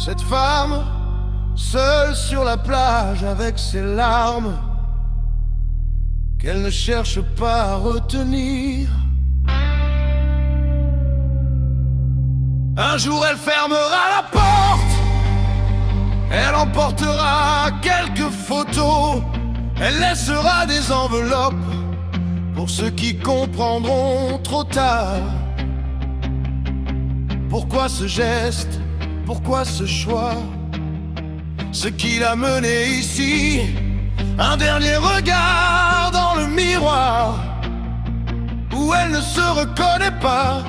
Cette femme, seule sur la plage avec ses larmes, qu'elle ne cherche pas à retenir. Un jour elle fermera la porte, elle emportera quelques photos, elle laissera des enveloppes pour ceux qui comprendront trop tard. Pourquoi ce geste? Pourquoi ce choix? Ce qui l'a mené ici? Un dernier regard dans le miroir où elle ne se reconnaît pas.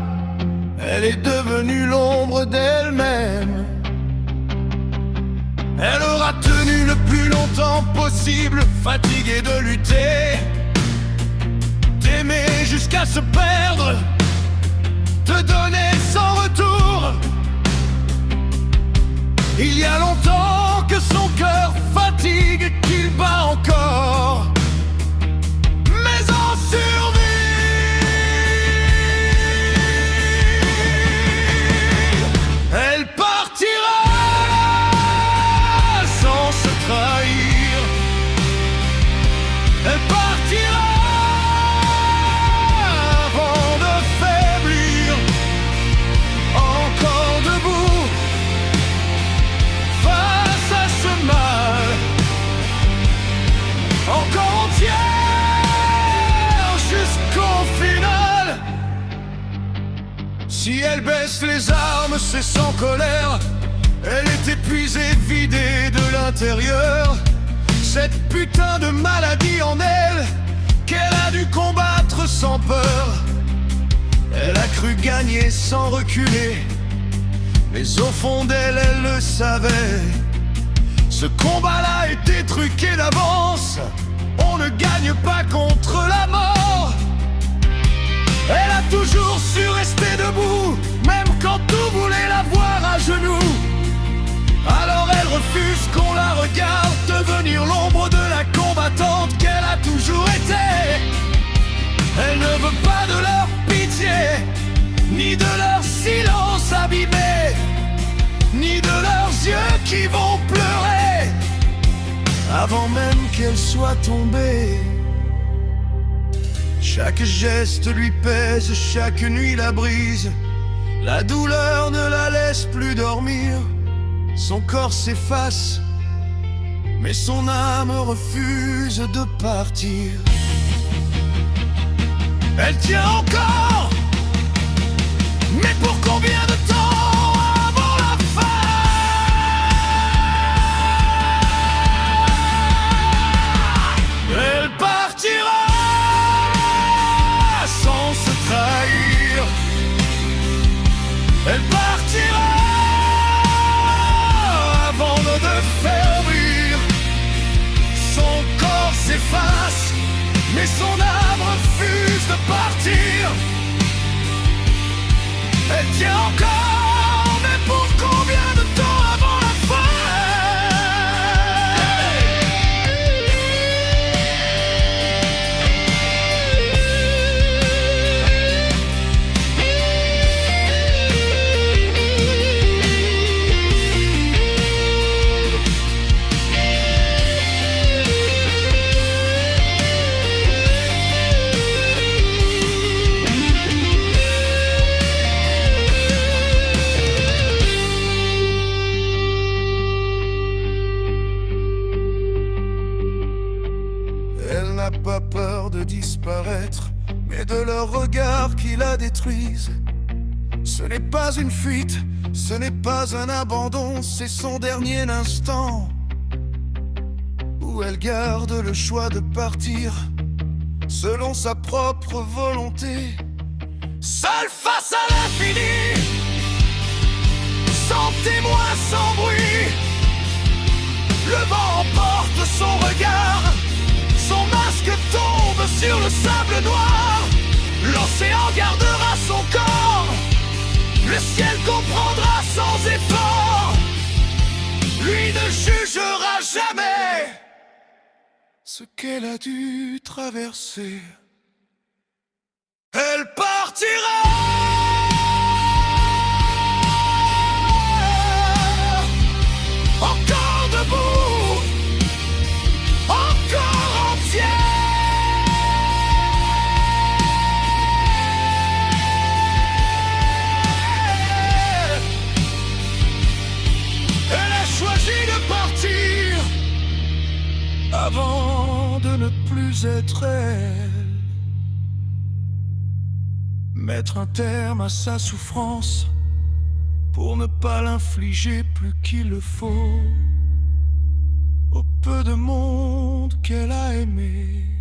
Elle est devenue l'ombre d'elle-même. Elle aura tenu le plus longtemps possible, fatiguée de lutter, d'aimer jusqu'à se perdre, de donner sans retour. Il y a longtemps que son cœur fatigue, qu'il bat encore, mais en survie. Elle partira sans se trahir. Elle partira avant de faiblir. Encore debout face à ce mal, encore entière jusqu'au final. Si elle baisse les armes, c'est sans colère. Elle est épuisée, vidée de l'intérieur. Cette putain de maladie en elle, qu'elle a dû combattre sans peur. Elle a cru gagner sans reculer, mais au fond d'elle, elle le savait. Ce combat-là était truqué d'avance. On ne gagne pas contre la mort. Elle a toujours su rester debout, même quand tout voulait la voir à genoux. Alors elle refuse qu'on la regarde devenir l'ombre de la combattante qu'elle a toujours été. Elle ne veut pas de leur pitié, ni de leur silence abîmé, ni de leurs yeux qui vont pleurer avant même qu'elle soit tombée. Chaque geste lui pèse, chaque nuit la brise. La douleur ne la laisse plus dormir. Son corps s'efface, mais son âme refuse de partir. Elle tient encore, mais pour combien de temps avant la fin? Elle partira sans se trahir. Elle partira avant de faiblir. Son corps s'efface, mais son âme refuse de partir. Elle tient encore, mais pour combien de temps avant la fin? Elle n'a pas peur de disparaître, mais de leur regard qui la détruisent. Ce n'est pas une fuite, ce n'est pas un abandon, c'est son dernier instant où elle garde le choix de partir selon sa propre volonté. Seule face à l'infini, sans témoin, sans bruit, le vent emporte son regard. Son masque tombe sur le sable noir. L'océan gardera son corps. Le ciel comprendra sans effort. Lui ne jugera jamais ce qu'elle a dû traverser. Elle partira ne plus être elle. Mettre un terme à sa souffrance pour ne pas l'infliger plus qu'il le faut au peu de monde qu'elle a aimé.